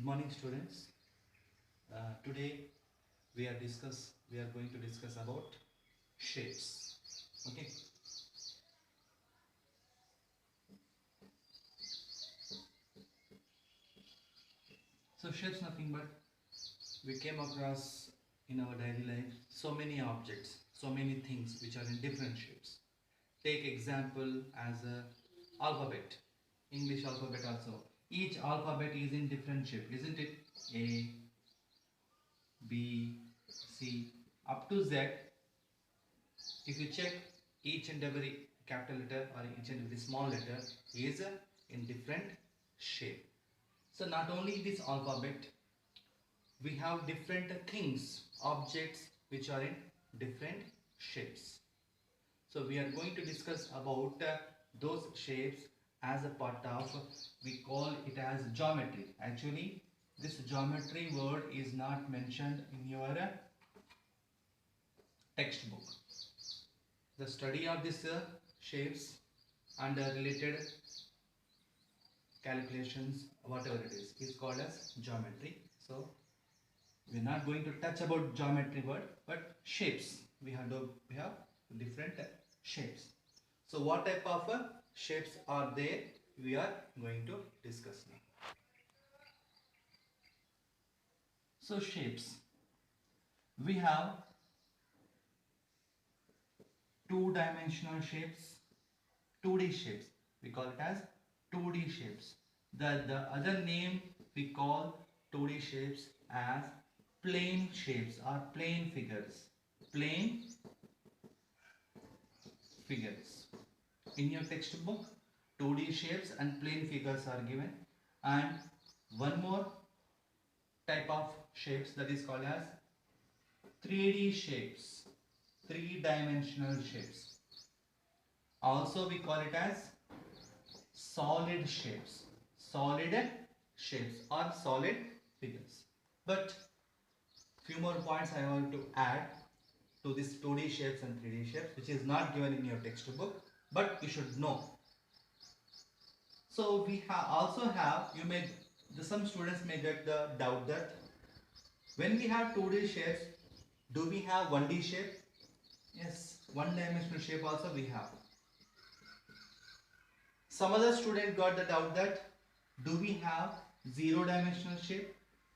Good morning, students. Today we are going to discuss about shapes. Okay. So shapes nothing but we came across in our daily life so many objects, so many things which are in different shapes. Take example as a alphabet, English alphabet also. Each alphabet is in different shape, isn't it? A, B, C, up to Z. If you check, each and every capital letter or each and every small letter is in different shape. So not only this alphabet, we have different things, objects which are in different shapes. So we are going to discuss about those shapes as a part of, we call it as geometry. Actually, this geometry word is not mentioned in your textbook. The study of these shapes and related calculations, whatever it is called as geometry. So we are not going to touch about geometry word, but shapes. We have different shapes. So what type of shapes are there? We are going to discuss now. So shapes. We have two-dimensional shapes, 2D shapes. We call it as 2D shapes. The other name we call 2D shapes as plane shapes or plane figures. Plane figures. In your textbook, 2D shapes and plane figures are given, and one more type of shapes, that is called as 3D shapes, three-dimensional shapes. Also we call it as solid shapes or solid figures. But few more points I want to add to this 2D shapes and 3D shapes, which is not given in your textbook, but you should know. So we also have, some students may get the doubt that when we have 2D shapes, do we have 1D shape? Yes, one-dimensional shape also we have. Some other student got the doubt that do we have zero-dimensional shape?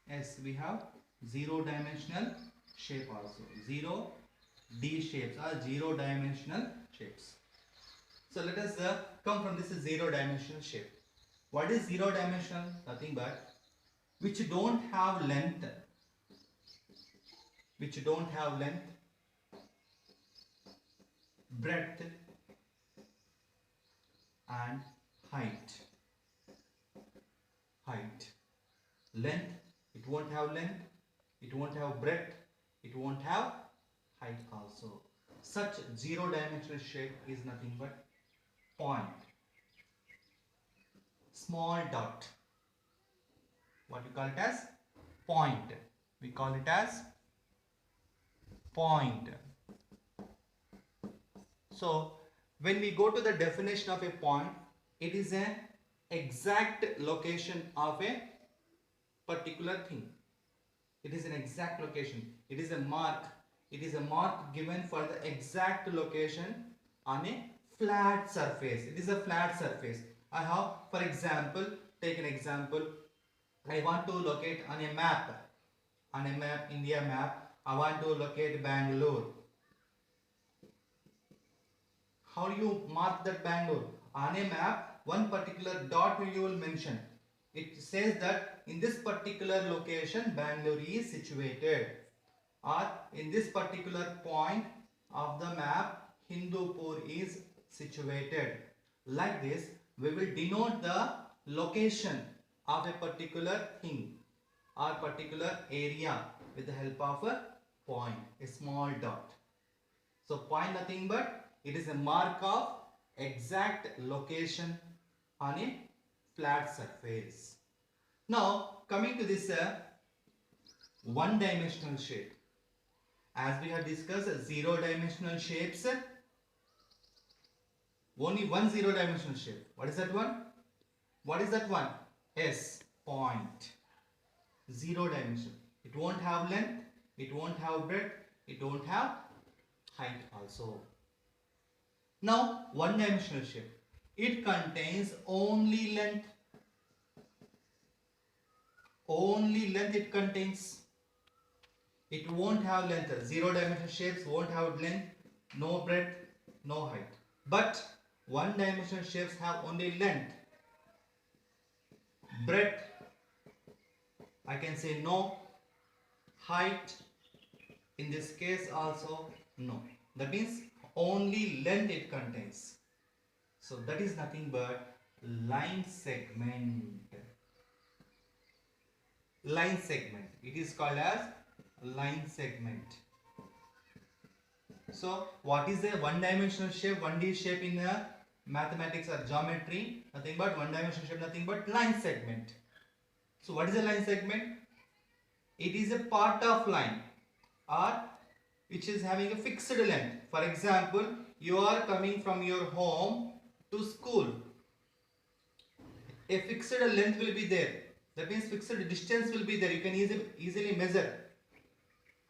Yes, we have zero-dimensional shape also. 0D shapes or zero-dimensional shapes. So let us come from this zero-dimensional shape. What is zero-dimensional? Nothing but which don't have length, breadth and height. Length, it won't have length, it won't have breadth, it won't have height also. Such zero-dimensional shape is nothing but point, small dot. What we call it as point. We call it as point. So when we go to the definition of a point, it is an exact location of a particular thing. It is an exact location. It is a mark. It is a mark given for the exact location on a flat surface. It is a flat surface. I have, for example, take an example. I want to locate on a map, India map, I want to locate Bangalore. How do you mark that Bangalore? On a map, one particular dot you will mention. It says that in this particular location Bangalore is situated, or in this particular point of the map Hindupur is situated. Like this, we will denote the location of a particular thing or particular area with the help of a point, a small dot. So point nothing but it is a mark of exact location on a flat surface. Now coming to this one-dimensional shape. As we have discussed zero-dimensional shapes, only one zero-dimensional shape. What is that one? Yes, point. Zero dimension. It won't have length, it won't have breadth, it won't have height also. Now, one dimensional shape. It contains only length. Only length it contains. It won't have length. Zero dimensional shapes won't have length, no breadth, no height. But one dimensional shapes have only length, breadth, I can say no, height, in this case also no. That means only length it contains. So that is nothing but line segment. Line segment. It is called as line segment. So what is a one-dimensional shape, 1D shape in mathematics or geometry? Nothing but one-dimensional shape, nothing but line segment. So what is a line segment? It is a part of line or which is having a fixed length. For example, you are coming from your home to school. A fixed length will be there. That means fixed distance will be there. You can easily measure.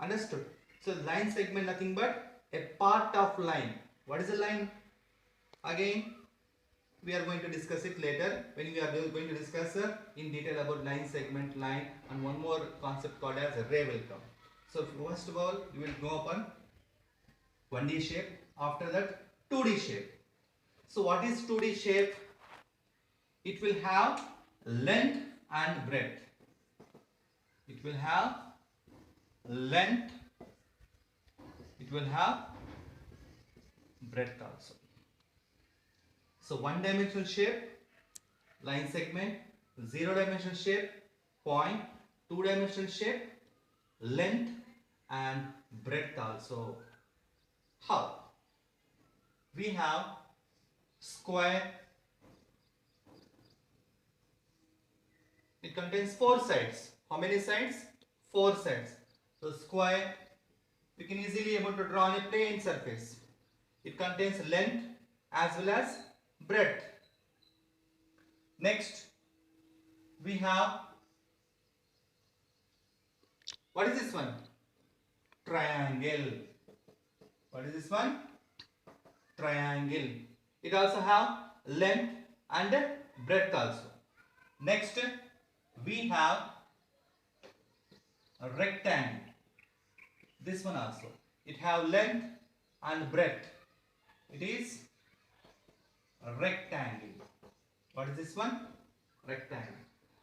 Understood? So line segment nothing but a part of line. What is a line? Again, we are going to discuss it later when we are going to discuss in detail about line segment, line, and one more concept called as ray will come. So first of all, you will go upon 1D shape. After that, 2D shape. So what is 2D shape? It will have length and breadth. It will have length. It will have breadth also. So one dimensional shape, line segment, zero dimensional shape, point, two dimensional shape, length and breadth also. How? We have square. It contains four sides. How many sides? Four sides. So square, you can easily able to draw on a plane surface. It contains length as well as breadth. Next, we have, what is this one? Triangle. What is this one? Triangle. It also have length and breadth also. Next, we have a rectangle. This one also. It have length and breadth. It is a rectangle. What is this one? Rectangle.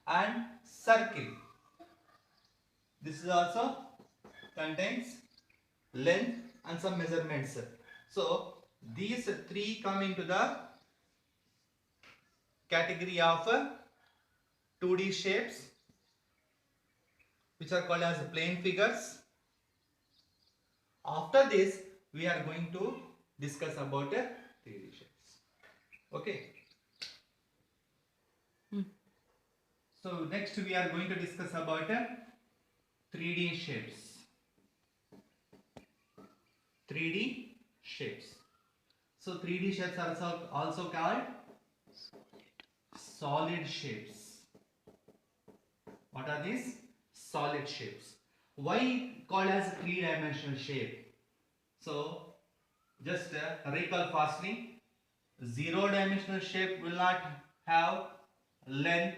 And circle. This is also contains length and some measurements. So these three come into the category of 2D shapes, which are called as plane figures. After this, we are going to discuss about 3D shapes. Okay. So next we are going to discuss about 3D shapes. 3D shapes. So 3D shapes are also called solid shapes. What are these? Solid shapes. Why called as three-dimensional shape? So just recall fastly. Zero-dimensional shape will not have length,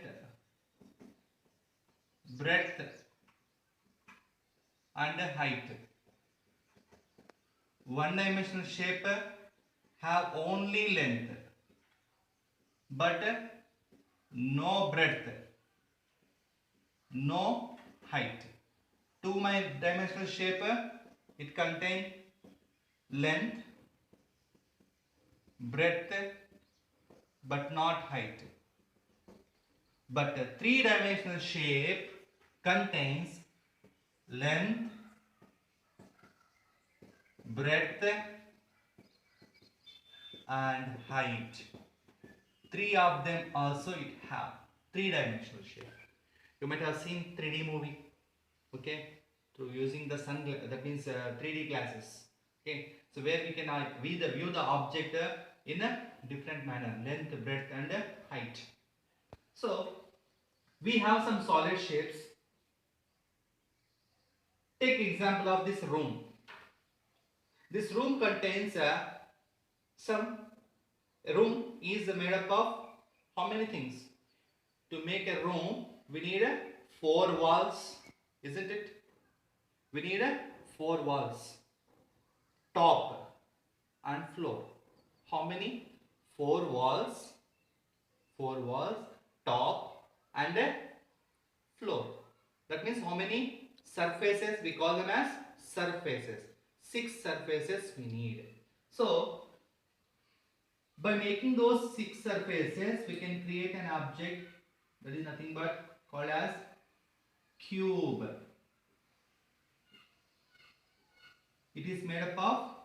breadth and height. One-dimensional shape have only length but no breadth, no height. Two-dimensional shape, it contains length, breadth but not height. But a three-dimensional shape contains length, breadth and height. Three of them also it have three-dimensional shape. You might have seen 3D movie, okay, through using the sun, that means 3D glasses. Okay, so where we can view the object in a different manner, length, breadth and height. So we have some solid shapes Take example of this room. This room contains some room is made up of how many things? To make a room, we need 4 walls, isn't it? We need 4 walls, top and floor. How many? 4 walls, top and floor. That means how many surfaces? We call them as surfaces. 6 surfaces we need. So by making those 6 surfaces, we can create an object that is nothing but called as cube. It is made up of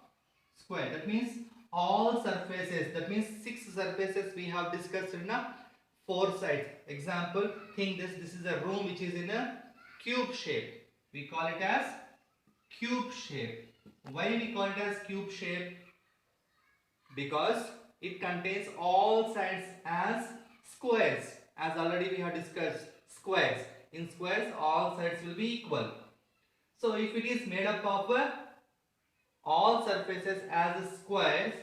square. That means all surfaces, that means 6 surfaces we have discussed in a 4 sides. Example, think this is a room which is in a cube shape. We call it as cube shape. Why we call it as cube shape? Because it contains all sides as squares. As already we have discussed, squares. In squares, all sides will be equal. So if it is made up of all surfaces as squares,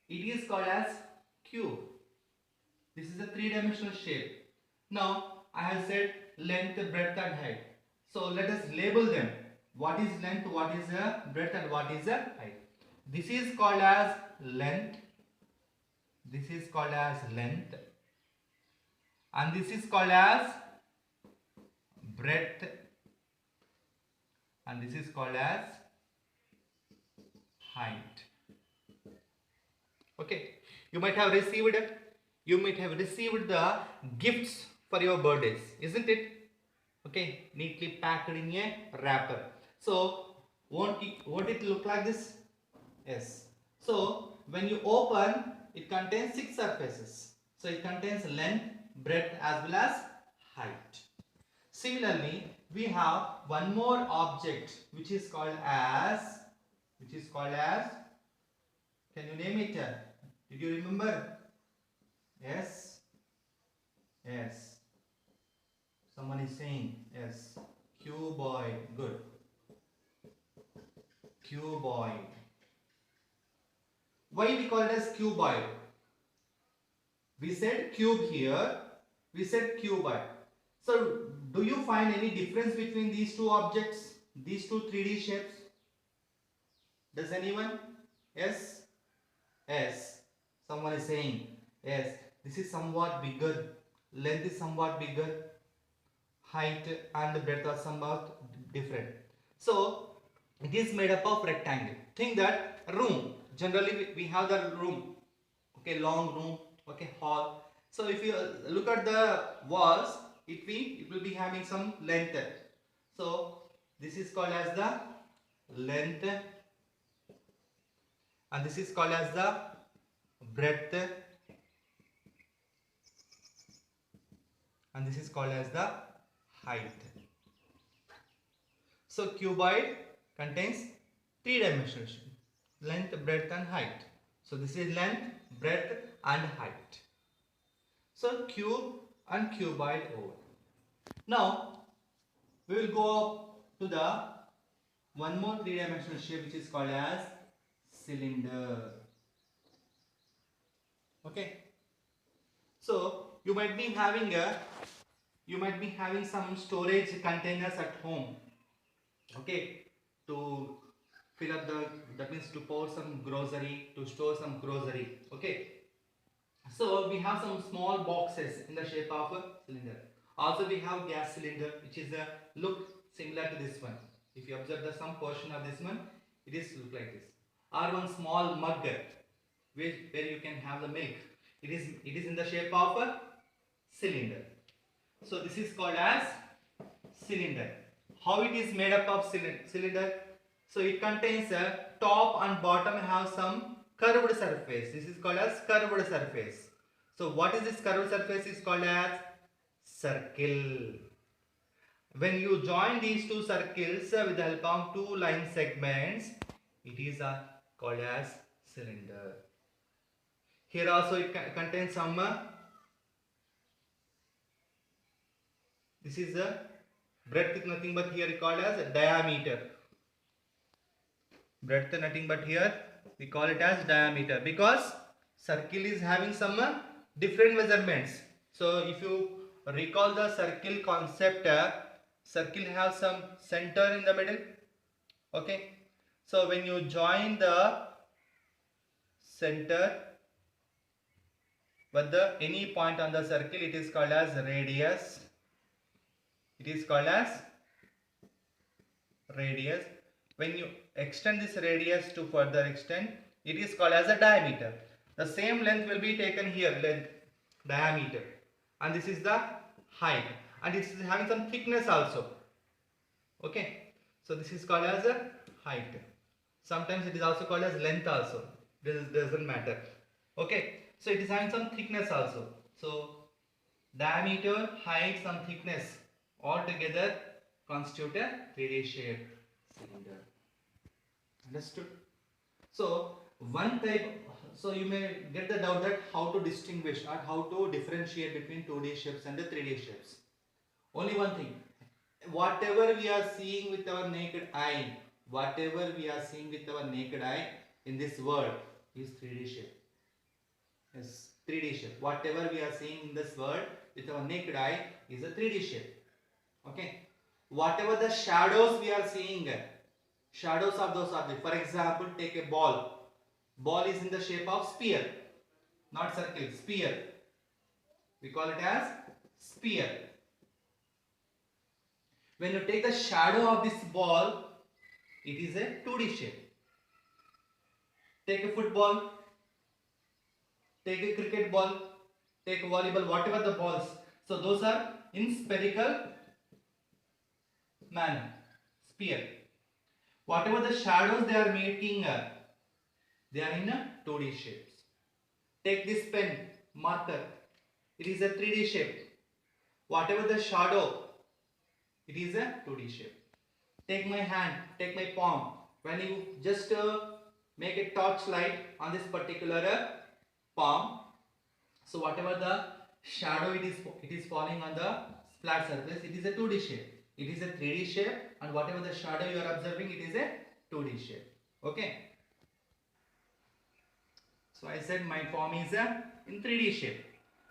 it is called as cube. This is a 3-dimensional shape. Now I have said length, breadth and height. So let us label them. What is length, what is breadth and what is height. This is called as length. This is called as length. And this is called as breadth. And this is called as height. Okay. You might have received the gifts for your birthdays, isn't it? Okay, neatly packed in a wrapper. So won't it look like this? Yes. So when you open, it contains 6 surfaces. So it contains length, breadth as well as height. Similarly, we have one more object which is called as, can you name it? Did you remember? Yes. Yes. Someone is saying yes. Cuboid. Good. Cuboid. Why we call it as cuboid? We said cube here. We said cuboid. So do you find any difference between these two objects? These two 3D shapes? Does anyone? Yes? Yes. Someone is saying yes. This is somewhat bigger. Length is somewhat bigger. Height and the breadth are somewhat different. So it is made up of rectangle. Think that room. Generally we have the room. Okay, long room. Okay, hall. So if you look at the walls, it will be having some length. So this is called as the length, and this is called as the breadth, and this is called as the height. So cuboid contains 3 dimensions: length, breadth and height. So this is length, breadth and height. So cube and cuboid over. Now we will go up to the one more 3-dimensional shape which is called as cylinder. Okay. So you might be having some storage containers at home. Okay, to fill up that means to pour some grocery, to store some grocery. Okay. So we have some small boxes in the shape of a cylinder. Also we have gas cylinder which is a look similar to this one. If you observe some portion of this one, it is look like this. Or one small mug where you can have the milk. It is in the shape of a cylinder. So this is called as cylinder. How it is made up of cylinder? So it contains a top and bottom have some curved surface. This is called as curved surface. So what is this curved surface? Is called as circle. When you join these two circles with the help of 2 line segments, it is called as cylinder. Here also it contains some this is a Breadth is nothing but here called as diameter. Breadth nothing but here we call it as diameter, because circle is having some different measurements. So if you recall the circle concept, circle have some center in the middle. Okay, so when you join the center with the any point on the circle, it is called as radius. It is called as radius. When you extend this radius to further extend, it is called as a diameter. The same length will be taken here, length, diameter, and this is the height, and it is having some thickness also. Okay, so this is called as a height. Sometimes it is also called as length also. This doesn't matter. Okay, so it is having some thickness also. So diameter, height, some thickness all together constitute a 3D shaped cylinder. Understood? So one type, so you may get the doubt that how to distinguish or how to differentiate between 2D shapes and the 3D shapes. Only one thing, whatever we are seeing with our naked eye, whatever we are seeing with our naked eye in this world is 3D shape. Yes, 3D shape. Whatever we are seeing in this world with our naked eye is a 3D shape. Okay. Whatever the shadows we are seeing, shadows of those objects. For example, take a ball. Ball is in the shape of sphere, not circle, sphere. We call it as sphere. When you take the shadow of this ball, it is a 2D shape. Take a football, take a cricket ball, take a volleyball, whatever the balls. So those are in spherical manner, sphere. Whatever the shadows they are making, they are in a 2D shapes. Take this pen, marker, it is a 3D shape. Whatever the shadow, it is a 2D shape. Take my hand, take my palm. When you just make a torchlight on this particular palm, so whatever the shadow it is falling on the flat surface, it is a 2D shape. It is a 3D shape, and whatever the shadow you are observing, it is a 2D shape. Okay. So I said my form is in 3D shape.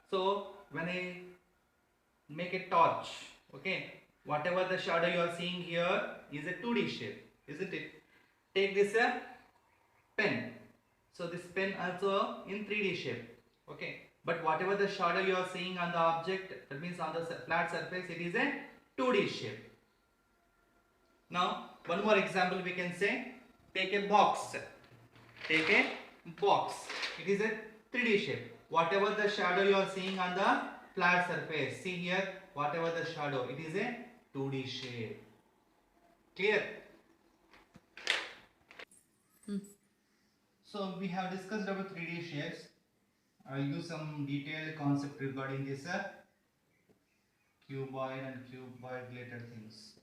So when I make a torch, okay, whatever the shadow you are seeing here is a 2D shape, isn't it? Take this pen. So this pen also in 3D shape. Okay. But whatever the shadow you are seeing on the object, that means on the flat surface, it is a 2D shape. Now, one more example we can say, take a box. Take a box. It is a 3D shape. Whatever the shadow you are seeing on the flat surface, see here, whatever the shadow, it is a 2D shape. Clear? So we have discussed about 3D shapes. I will use some detailed concept regarding this cuboid and cuboid related things.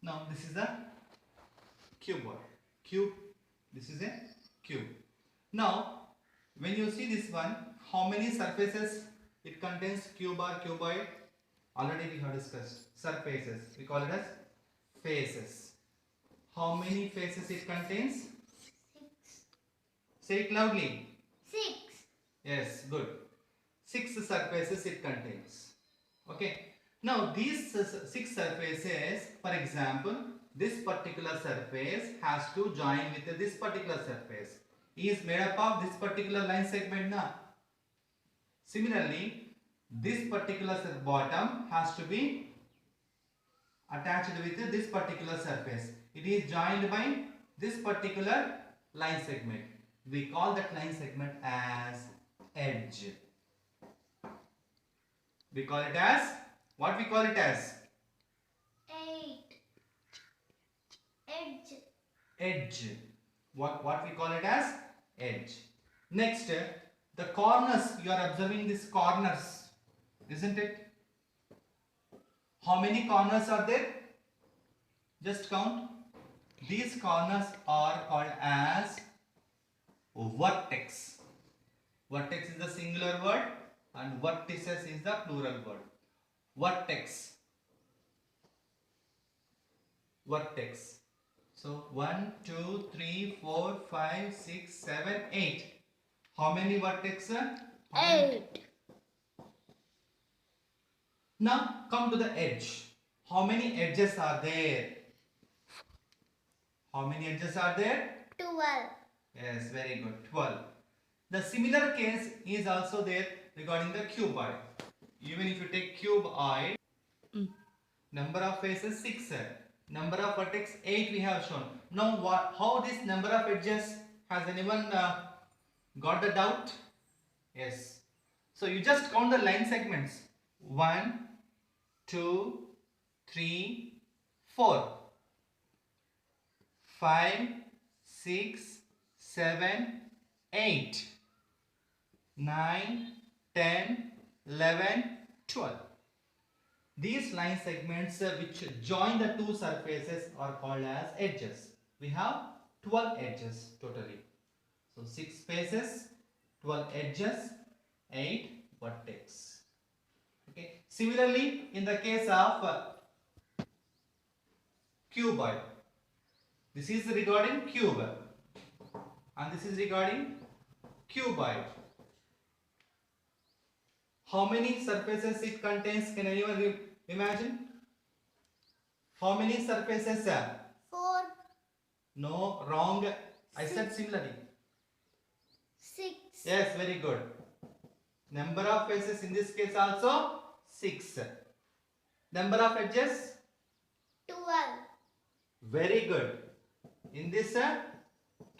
Now this is a cuboid. Cube. This is a cube. Now when you see this one, how many surfaces it contains? Cube or cuboid? Already we have discussed. Surfaces. We call it as faces. How many faces it contains? 6. Say it loudly. 6. Yes, good. 6 surfaces it contains. Okay. Now these 6 surfaces, for example, this particular surface has to join with this particular surface. It is made up of this particular line segment now. Similarly, this particular bottom has to be attached with this particular surface. It is joined by this particular line segment. We call that line segment as edge. We call it as, what we call it as? 8. Edge. Edge. What we call it as? Edge. Next, the corners, you are observing these corners, isn't it? How many corners are there? Just count. These corners are called as vertex. Vertex is the singular word and vertices is the plural word. Vertex. Vertex. So 1, 2, 3, 4, 5, 6, 7, 8. How many vertexes? 8. Now come to the edge. How many edges are there? How many edges are there? 12. Yes, very good. 12. The similar case is also there regarding the cuboid. Even if you take cuboid, number of faces 6. Number of vertex 8 we have shown. Now how this number of edges? Has anyone got the doubt? Yes. So you just count the line segments. 1, 2, 3, 4, 5, 6, 7, 8, 9, 10, 11, 12. These line segments which join the two surfaces are called as edges. We have 12 edges totally. So 6 faces, 12 edges, 8 vertex. Okay. Similarly, in the case of cuboid, this is regarding cube and this is regarding cuboid. How many surfaces it contains? Can anyone imagine? How many surfaces? 4. No, wrong. I said similarly. 6. Yes, very good. Number of faces in this case also 6. Number of edges? 12. Very good. In this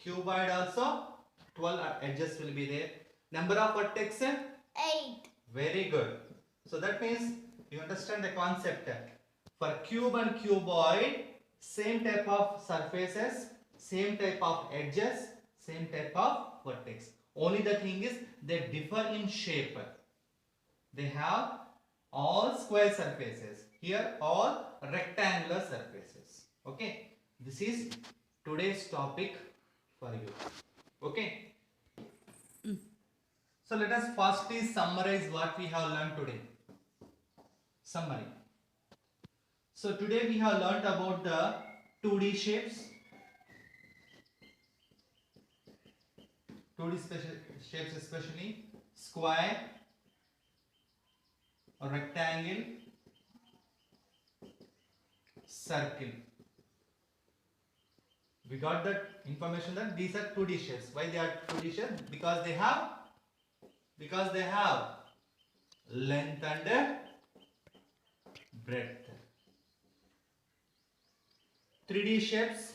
cuboid also 12 edges will be there. Number of vertex? 8. Very good. So that means you understand the concept. For cube and cuboid, same type of surfaces, same type of edges, same type of vertex. Only the thing is they differ in shape. They have all square surfaces. Here all rectangular surfaces. Okay. This is today's topic for you. Okay. So let us firstly summarize what we have learned today. Summary. So today we have learnt about the 2D shapes. 2D shapes especially square, rectangle, circle. We got that information that these are 2D shapes. Why they are 2D shapes? Because they have length and breadth. 3D shapes,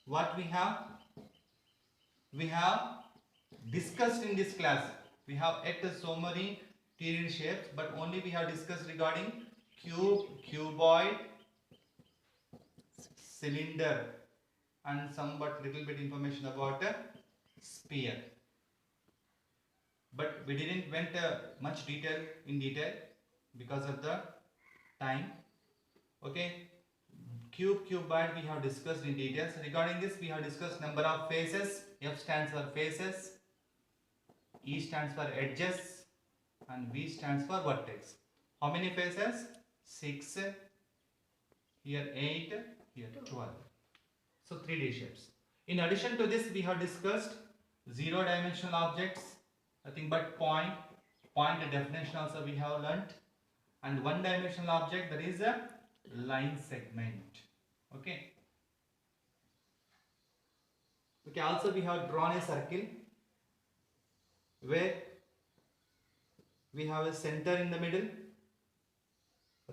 what we have discussed in this class. We have yet so many 3D shapes, but only we have discussed regarding cube, cuboid, cylinder, and somewhat little bit information about a sphere. But we didn't went much in detail because of the time. Okay. Cube, cuboid we have discussed in details. Regarding this we have discussed number of faces. F stands for faces, E stands for edges, and V stands for vertex. How many faces? 6, here 8, here 12. So 3D shapes. In addition to this we have discussed 0-dimensional objects, nothing but point definition also we have learnt, and 1-dimensional object, that is a line segment. Okay. Also we have drawn a circle where we have a center in the middle,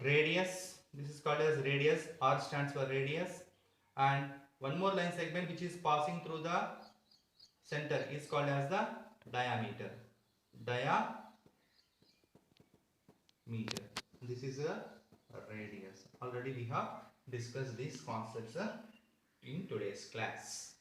radius, this is called as radius, R stands for radius, and one more line segment which is passing through the center is called as the diameter. This is a radius. Already we have discussed these concepts in today's class.